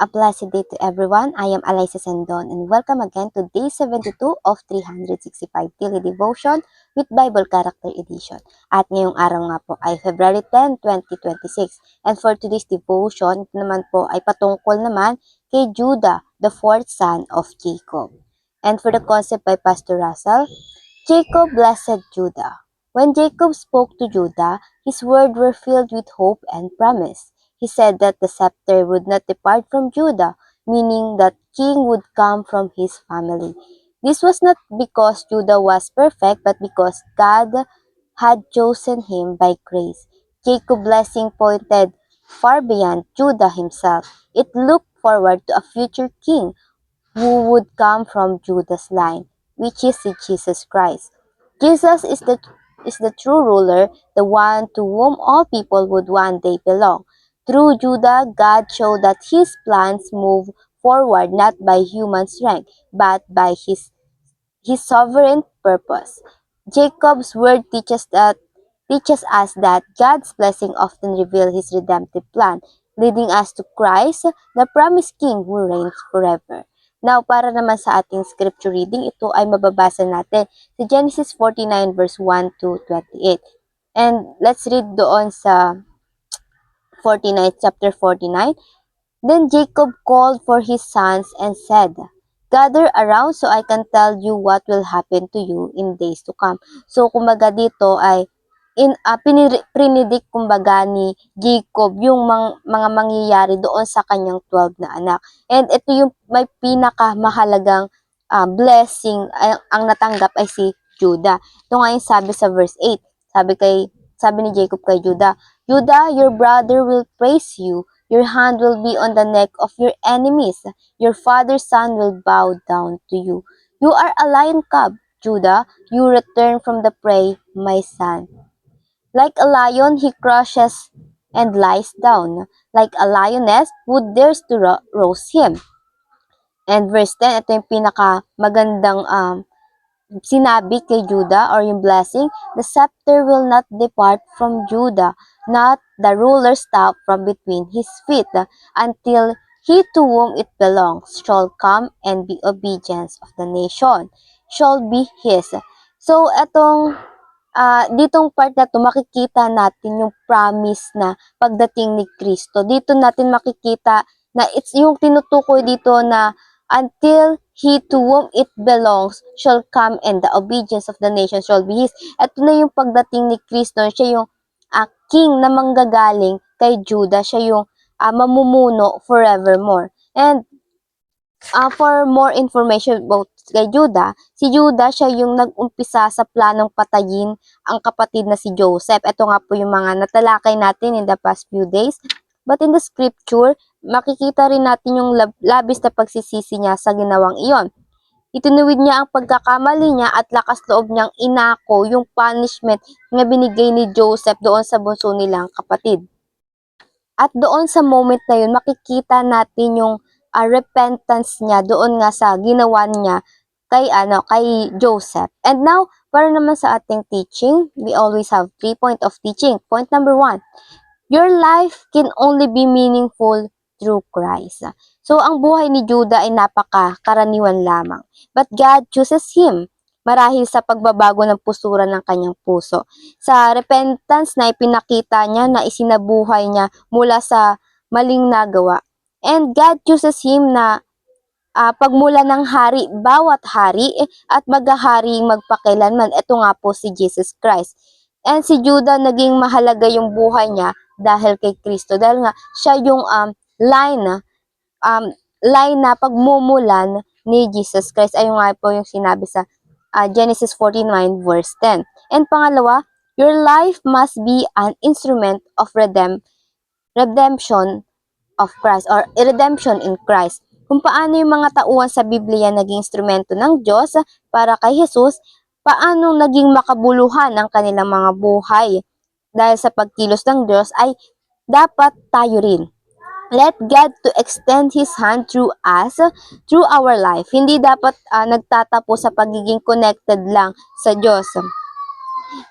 A blessed day to everyone. I am Alyssa Sendon and welcome again to day 72 of 365 Daily Devotion with Bible Character Edition. At ngayong araw nga po ay February 10, 2026. And for today's devotion, ito naman po ay patungkol naman kay Judah, the fourth son of Jacob. And for the concept by Pastor Russell, Jacob blessed Judah. When Jacob spoke to Judah, his words were filled with hope and promise. He said that the scepter would not depart from Judah, meaning that king would come from his family. This was not because Judah was perfect, but because God had chosen him by grace. Jacob's blessing pointed far beyond Judah himself. It looked forward to a future king who would come from Judah's line, which is Jesus Christ. Jesus is the true ruler, the one to whom all people would one day belong. Through Judah, God showed that his plans move forward not by human strength, but by his sovereign purpose. Jacob's word teaches us that God's blessing often reveal his redemptive plan, leading us to Christ, the promised King who reigns forever. Now, para naman sa ating scripture reading, ito ay mababasa natin sa Genesis 49 verse 1 to 28. And let's read doon sa 49, chapter 49. Then Jacob called for his sons and said, "Gather around so I can tell you what will happen to you in days to come." So, kumbaga dito ay prinidik kumbaga ni Jacob yung mga mangyayari doon sa kanyang 12 na anak. And ito yung may pinakamahalagang blessing ang natanggap ay si Judah. Ito nga yung sabi sa verse 8. Sabi ni Jacob kay Judah, "Judah, your brother will praise you. Your hand will be on the neck of your enemies. Your father's son will bow down to you. You are a lion cub, Judah. You return from the prey, my son. Like a lion, he crushes and lies down. Like a lioness, who dares to roast him?" And verse 10, ito yung pinaka magandang sinabi kay Judah or yung blessing, "The scepter will not depart from Judah, not the ruler's staff from between his feet, until he to whom it belongs shall come, and the obedience of the nation shall be his." So, ditong part na to, makikita natin yung promise na pagdating ni Kristo. Dito natin makikita na it's yung tinutukoy dito na until he to whom it belongs shall come, and the obedience of the nation shall be his. Ito na yung pagdating ni Kristo. Siya yung king na manggagaling kay Judah. Siya yung mamumuno forevermore. And for more information about kay Judah, si Judah siya yung nag-umpisa sa planong patayin ang kapatid na si Joseph. Ito nga po yung mga natalakay natin in the past few days. But in the scripture, makikita rin natin yung labis na pagsisisi niya sa ginawang iyon. Itinuwid niya ang pagkakamali niya at lakas loob niyang inako yung punishment na binigay ni Joseph doon sa bunso nilang kapatid. At doon sa moment na yun, makikita natin yung repentance niya doon nga sa ginawa niya kay Joseph. And now, para naman sa ating teaching, we always have 3 points of teaching. Point number 1, your life can only be meaningful through Christ. So, ang buhay ni Judah ay napaka-karaniwan lamang. But God chooses him marahil sa pagbabago ng pusura ng kanyang puso. Sa repentance na ipinakita niya na isinabuhay niya mula sa maling nagawa. And God chooses him na pagmula ng hari, bawat hari at maghahari magpakailanman. Ito nga po si Jesus Christ. And si Judah, naging mahalaga yung buhay niya dahil kay Kristo. Dahil nga, siya yung line na pagmumulan ni Jesus Christ. Ayun nga po yung sinabi sa Genesis 49 verse 10. And pangalawa, your life must be an instrument of redemption of Christ or redemption in Christ. Kung paano yung mga tauhan sa Biblia naging instrumento ng Diyos para kay Jesus, paano naging makabuluhan ang kanilang mga buhay dahil sa pagkilos ng Diyos, ay dapat tayo rin. Let God to extend His hand through us, through our life. Hindi dapat nagtatapos sa pagiging connected lang sa Diyos.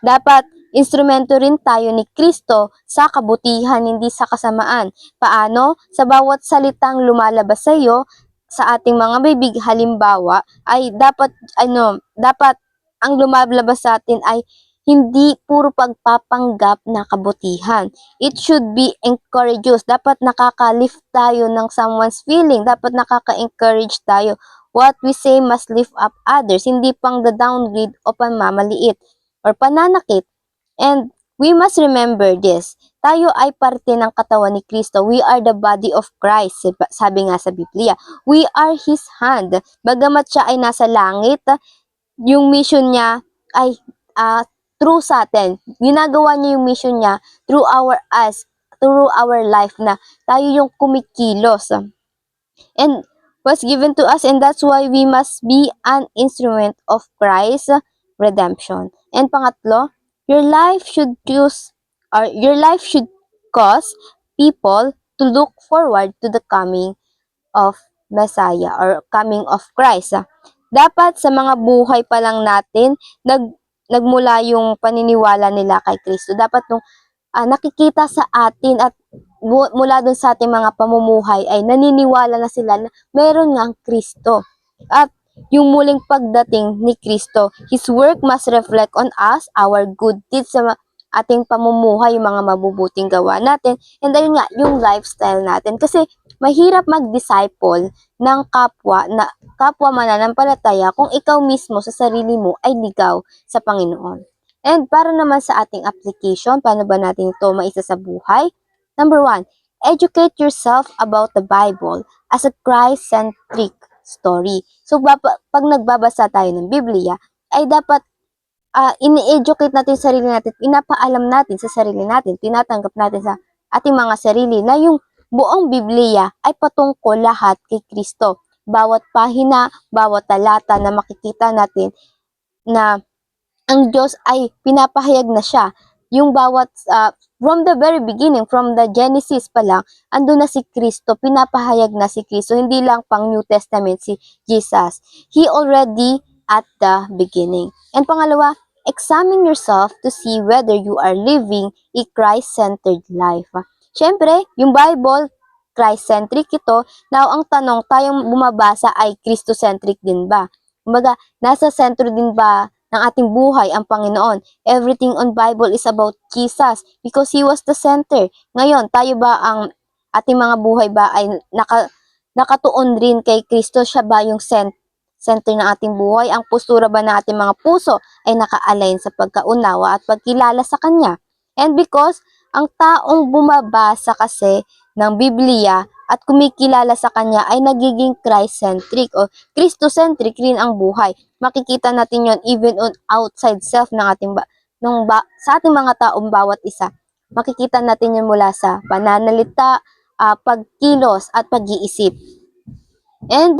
Dapat Instrumento rin tayo ni Kristo sa kabutihan, hindi sa kasamaan. Paano? Sa bawat salitang lumalabas sa iyo, sa ating mga bibig, halimbawa, ay dapat ang lumalabas sa atin ay hindi puro pagpapanggap na kabutihan. It should be encourageous. Dapat nakaka-lift tayo ng someone's feeling. Dapat nakaka-encourage tayo. What we say must lift up others, hindi pang the downgrade o pamamaliit or pananakit. And we must remember this. Tayo ay parte ng katawan ni Kristo. We are the body of Christ, sabi nga sa Biblia. We are His hand. Bagamat siya ay nasa langit, yung mission niya ay through sa atin. Ginagawa niya yung mission niya through through our life na tayo yung kumikilos. And was given to us, and that's why we must be an instrument of Christ's redemption. And pangatlo, your life should cause people to look forward to the coming of Messiah or coming of Christ. Dapat sa mga buhay pa lang natin nagmula yung paniniwala nila kay Kristo. Dapat nung nakikita sa atin at mula dun sa ating mga pamumuhay ay naniniwala na sila na meron ngang Kristo. At yung muling pagdating ni Kristo, His work must reflect on us, our good deeds sa ating pamumuhay, yung mga mabubuting gawa natin, and ayun nga, yung lifestyle natin. Kasi mahirap mag-disciple ng kapwa mananampalataya kung ikaw mismo sa sarili mo ay ligaw sa Panginoon. And para naman sa ating application, paano ba natin ito maisa sa buhay? Number 1, educate yourself about the Bible as a Christ-centric story. So, pag nagbabasa tayo ng Biblia, ay dapat ini-educate natin sa sarili natin, pinapaalam natin sa sarili natin, tinatanggap natin sa ating mga sarili na yung buong Biblia ay patungkol lahat kay Kristo. Bawat pahina, bawat talata na makikita natin na ang Diyos ay pinapahayag na siya. Yung from the very beginning, from the Genesis pa lang, andun na si Kristo, pinapahayag na si Kristo, hindi lang pang New Testament si Jesus. He already at the beginning. And pangalawa, examine yourself to see whether you are living a Christ-centered life. Siyempre, yung Bible, Christ-centric ito. Now, ang tanong, tayong bumabasa ay Christo-centric din ba? Kumbaga, nasa sentro din ba ng ating buhay ang Panginoon? Everything on Bible is about Jesus because He was the center. Ngayon, tayo ba ang ating mga buhay ba ay nakatuon rin kay Kristo? Siya ba yung center ng ating buhay? Ang postura ba ng ating mga puso ay naka-align sa pagkaunawa at pagkilala sa Kanya? And because ang taong bumabasa kasi ng Biblia at kumikilala sa Kanya ay nagiging Christ-centric o Christo-centric rin ang buhay. Makikita natin yon even on outside self ng sa ating mga taong bawat isa. Makikita natin yun mula sa pananalita, pagkilos at pag-iisip. And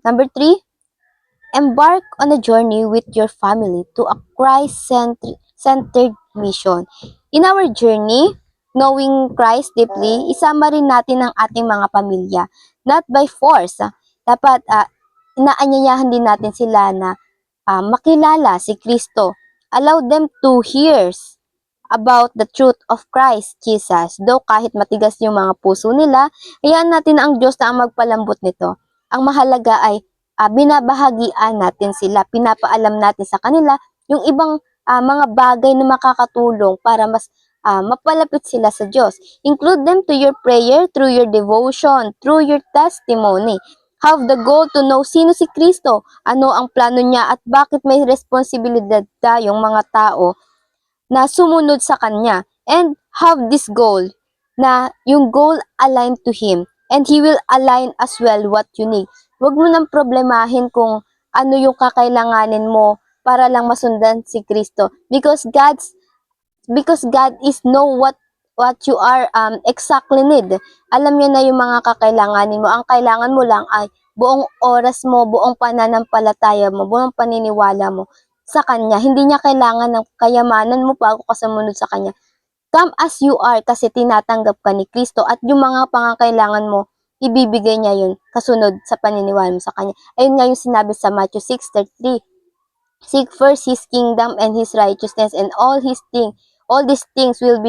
number 3, embark on a journey with your family to a Christ-centered mission. In our journey, knowing Christ deeply, isama rin natin ang ating mga pamilya. Not by force. Dapat inaanyayahan din natin sila na makilala si Kristo. Allow them to hear about the truth of Christ Jesus. Though kahit matigas yung mga puso nila, hayaan natin ang Diyos na ang magpalambot nito. Ang mahalaga ay binabahagian natin sila, pinapaalam natin sa kanila yung ibang mga bagay na makakatulong para mas mapalapit sila sa Diyos. Include them to your prayer, through your devotion, through your testimony. Have the goal to know sino si Kristo, ano ang plano niya at bakit may responsibilidad tayong mga tao na sumunod sa Kanya. And have this goal na yung goal aligned to Him and He will align as well what you need. Huwag mo nang problemahin kung ano yung kakailanganin mo para lang masundan si Kristo because God is know what you are exactly need. Alam niya na yung mga kakailanganin mo. Ang kailangan mo lang ay buong oras mo, buong pananampalataya mo, buong paniniwala mo sa Kanya. Hindi niya kailangan ng kayamanan mo bago ka sumunod sa Kanya. Come as you are kasi tinatanggap ka ni Kristo at yung mga pangangailangan mo, ibibigay niya yun kasunod sa paniniwala mo sa Kanya. Ayun nga yung sinabi sa Matthew 6:33. Seek first His kingdom and His righteousness and all His things all these things will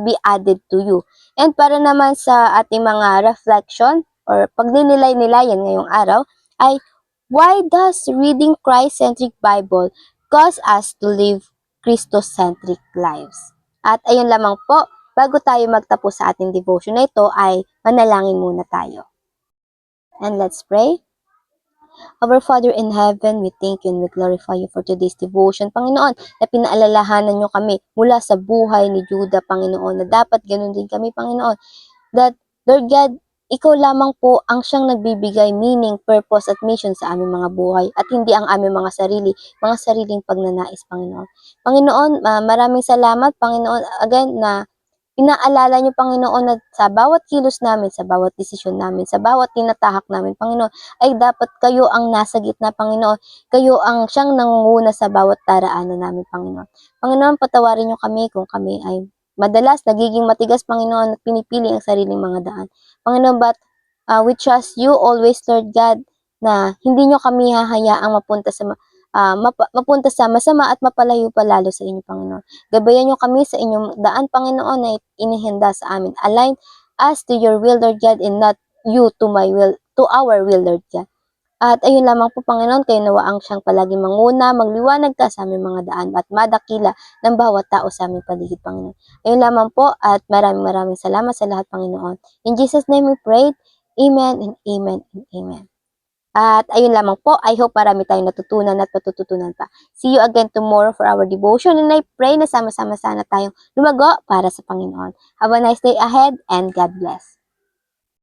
be added to you. And para naman sa ating mga reflection or pagninilay-nilayan ngayong araw ay why does reading Christ-centric Bible cause us to live Christocentric lives? At ayun lamang po, bago tayo magtapos sa ating devotion na ito ay manalangin muna tayo. And let's pray. Our Father in heaven, we thank you and we glorify you for today's devotion, Panginoon, na pinaalalahanan nyo kami mula sa buhay ni Judah, Panginoon, na dapat ganun din kami, Panginoon, that, Lord God, ikaw lamang po ang siyang nagbibigay meaning, purpose, at mission sa aming mga buhay at hindi ang aming mga sariling pagnanais, Panginoon. Panginoon, maraming salamat, Panginoon, again, na inaalala niyo, Panginoon, na sa bawat kilos namin, sa bawat desisyon namin, sa bawat tinatahak namin, Panginoon, ay dapat kayo ang nasa gitna, Panginoon. Kayo ang siyang nangunguna sa bawat daraanan namin, Panginoon. Panginoon, patawarin niyo kami kung kami ay madalas nagiging matigas, Panginoon, at pinipili ang sariling mga daan. Panginoon, but we trust you always, Lord God, na hindi niyo kami hahayaang mapunta sa masama at mapalayo pa lalo sa inyo, Panginoon. Gabayan niyo kami sa inyong daan, Panginoon, na inihanda sa amin. Align us to your will, Lord God, and not you to my will, to our will, Lord God. At ayun lamang po, Panginoon, kayo nawa ang siyang palagi manguna, magliwanag ka sa aming mga daan at madakila ng bawat tao sa aming paligid, Panginoon. Ayun lamang po at maraming salamat sa lahat, Panginoon. In Jesus' name we pray. Amen and amen and amen. At ayun lamang po, I hope marami tayong natutunan at matututunan pa. See you again tomorrow for our devotion and I pray na sama-sama sana tayong lumago para sa Panginoon. Have a nice day ahead and God bless.